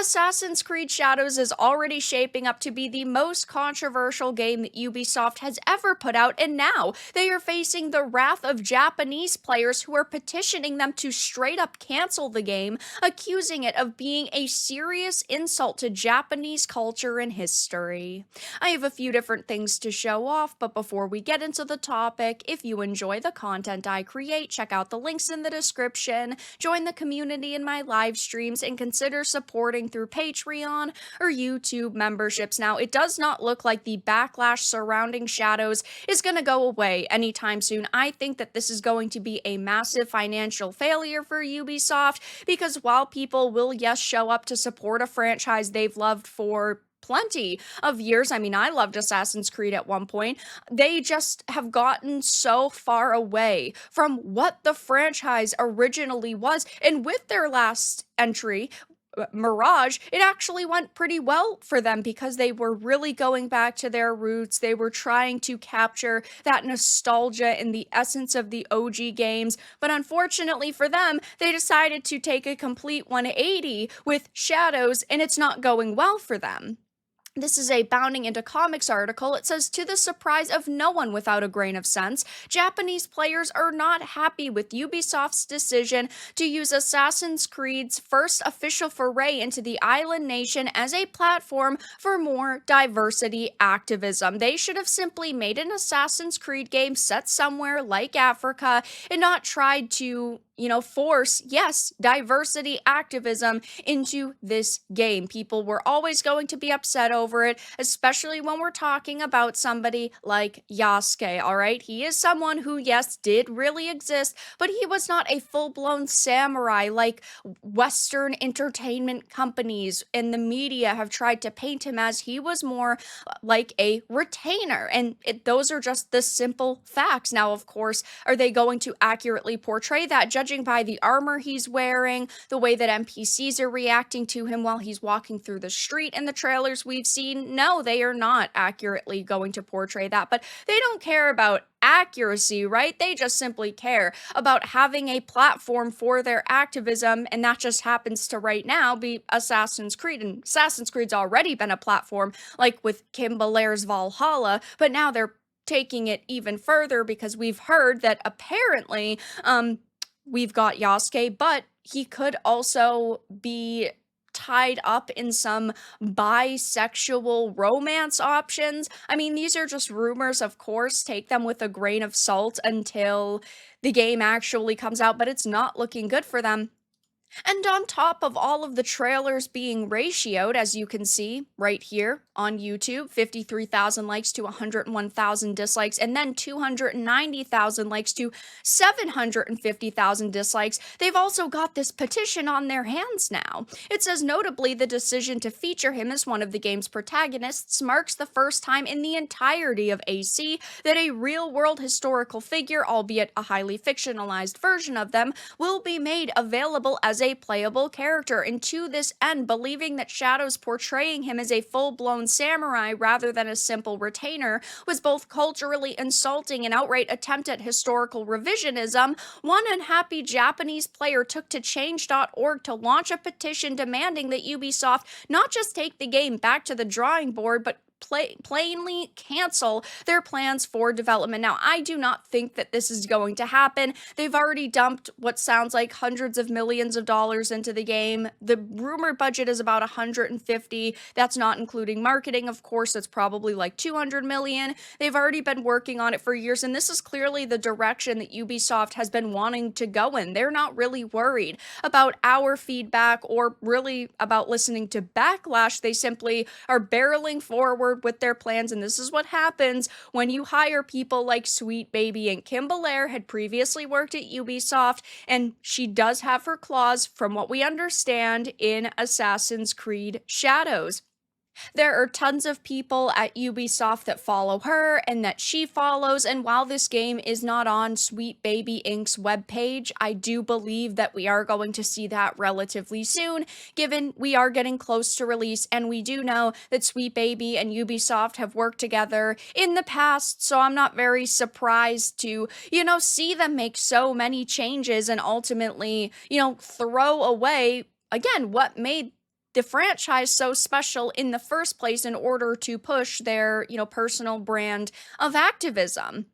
Assassin's Creed Shadows is already shaping up to be the most controversial game that Ubisoft has ever put out, and now they are facing the wrath of Japanese players who are petitioning them to straight up cancel the game, accusing it of being a serious insult to Japanese culture and history. I have a few different things to show off, but before we get into the topic, if you enjoy the content I create, check out the links in the description, join the community in my live streams, and consider supporting through Patreon or YouTube memberships. Now, it does not look like the backlash surrounding Shadows is going to go away anytime soon. I think that this is going to be a massive financial failure for Ubisoft because while people will, yes, show up to support a franchise they've loved for plenty of years. I mean, I loved Assassin's Creed at one point. They just have gotten so far away from what the franchise originally was. And with their last entry, Mirage, it actually went pretty well for them because they were really going back to their roots. They were trying to capture that nostalgia and the essence of the OG games. But unfortunately for them, they decided to take a complete 180 with Shadows, and it's not going well for them. This is a Bounding into Comics article. It says, to the surprise of no one without a grain of sense, Japanese players are not happy with Ubisoft's decision to use Assassin's Creed's first official foray into the island nation as a platform for more diversity activism. They should have simply made an Assassin's Creed game set somewhere like Africa and not tried to force, yes, diversity activism into this game. People were always going to be upset over it, especially when we're talking about somebody like Yasuke, all right? He is someone who, yes, did really exist, but he was not a full-blown samurai like Western entertainment companies and the media have tried to paint him as. He was more like a retainer, and those are just the simple facts. Now, of course, are they going to accurately portray that? Judging by the armor he's wearing, the way that NPCs are reacting to him while he's walking through the street in the trailers we've seen, no, they are not accurately going to portray that. But they don't care about accuracy, right? They just simply care about having a platform for their activism, and that just happens to right now be Assassin's Creed. And Assassin's Creed's already been a platform, like with Kim Belair's Valhalla, but now they're taking it even further because we've heard that apparently, we've got Yasuke, but he could also be tied up in some bisexual romance options. I mean, these are just rumors, of course. Take them with a grain of salt until the game actually comes out, but it's not looking good for them. And on top of all of the trailers being ratioed, as you can see right here on YouTube, 53,000 likes to 101,000 dislikes, and then 290,000 likes to 750,000 dislikes, they've also got this petition on their hands now. It says, notably, the decision to feature him as one of the game's protagonists marks the first time in the entirety of AC that a real-world historical figure, albeit a highly fictionalized version of them, will be made available as a playable character, and to this end, believing that Shadows portraying him as a full-blown samurai rather than a simple retainer was both culturally insulting and outright attempt at historical revisionism, one unhappy Japanese player took to change.org to launch a petition demanding that Ubisoft not just take the game back to the drawing board, but plainly cancel their plans for development. Now, I do not think that this is going to happen. They've already dumped what sounds like hundreds of millions of dollars into the game. The rumored budget is about 150. That's not including marketing, of course. It's probably like 200 million. They've already been working on it for years, and this is clearly the direction that Ubisoft has been wanting to go in. They're not really worried about our feedback or really about listening to backlash. They simply are barreling forward with their plans, and this is what happens when you hire people like Sweet Baby. And Kim Belair had previously worked at Ubisoft, and she does have her claws, from what we understand, in Assassin's Creed Shadows. There are tons of people at Ubisoft that follow her and that she follows, and while this game is not on Sweet Baby Inc.'s webpage, I do believe that we are going to see that relatively soon, given we are getting close to release, and we do know that Sweet Baby and Ubisoft have worked together in the past, so I'm not very surprised to, see them make so many changes and ultimately, throw away, again, what made the franchise so special in the first place in order to push their, personal brand of activism.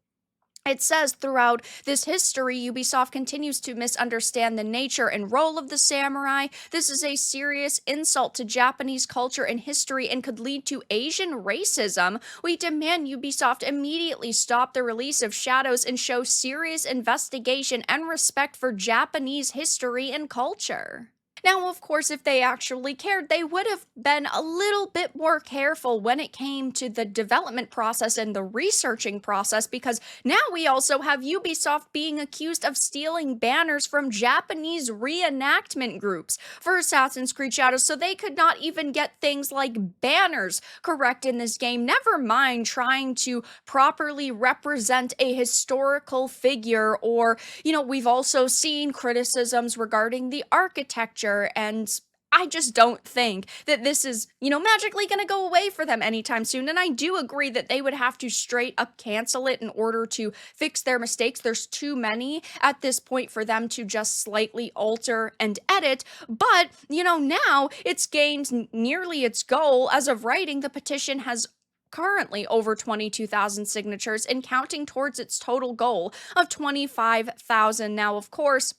It says throughout this history, Ubisoft continues to misunderstand the nature and role of the samurai. This is a serious insult to Japanese culture and history and could lead to Asian racism. We demand Ubisoft immediately stop the release of Shadows and show serious investigation and respect for Japanese history and culture. Now, of course, if they actually cared, they would have been a little bit more careful when it came to the development process and the researching process, because now we also have Ubisoft being accused of stealing banners from Japanese reenactment groups for Assassin's Creed Shadows, so they could not even get things like banners correct in this game, never mind trying to properly represent a historical figure. Or, we've also seen criticisms regarding the architecture, and I just don't think that this is, magically going to go away for them anytime soon. And I do agree that they would have to straight up cancel it in order to fix their mistakes. There's too many at this point for them to just slightly alter and edit. But, now it's gained nearly its goal. As of writing, the petition has currently over 22,000 signatures and counting towards its total goal of 25,000. Now, of course,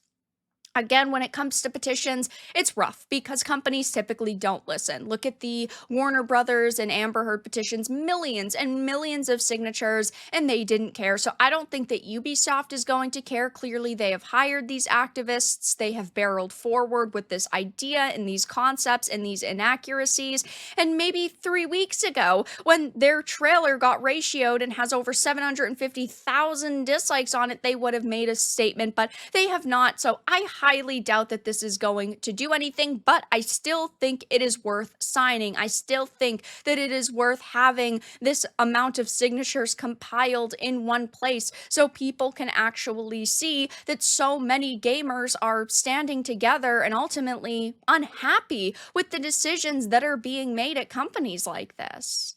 again, when it comes to petitions, it's rough because companies typically don't listen. Look at the Warner Brothers and Amber Heard petitions, millions and millions of signatures, and they didn't care. So I don't think that Ubisoft is going to care. Clearly, they have hired these activists. They have barreled forward with this idea and these concepts and these inaccuracies. And maybe 3 weeks ago, when their trailer got ratioed and has over 750,000 dislikes on it, they would have made a statement, but they have not. So I highly doubt that this is going to do anything, but I still think it is worth signing. I still think that it is worth having this amount of signatures compiled in one place so people can actually see that so many gamers are standing together and ultimately unhappy with the decisions that are being made at companies like this.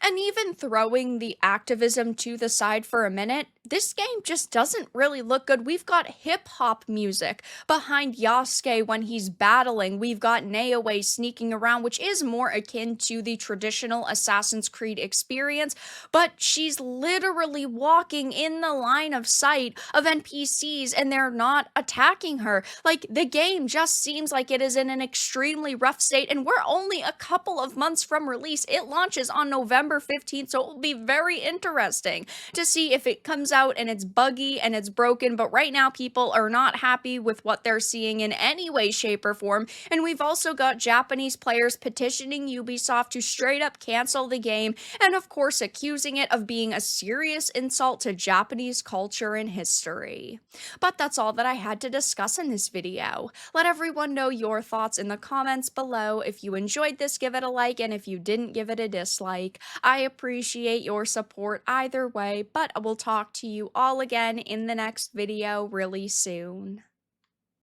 And even throwing the activism to the side for a minute, this game just doesn't really look good. We've got hip hop music behind Yasuke when he's battling. We've got Naoe sneaking around, which is more akin to the traditional Assassin's Creed experience, but she's literally walking in the line of sight of NPCs and they're not attacking her. Like, the game just seems like it is in an extremely rough state, and we're only a couple of months from release. It launches on November 15th, so it will be very interesting to see if it comes out and it's buggy and it's broken. But right now, people are not happy with what they're seeing in any way, shape, or form. And we've also got Japanese players petitioning Ubisoft to straight up cancel the game, and of course, accusing it of being a serious insult to Japanese culture and history. But that's all that I had to discuss in this video. Let everyone know your thoughts in the comments below. If you enjoyed this, give it a like, and if you didn't, give it a dislike. I appreciate your support either way, but I will talk to you all again in the next video really soon.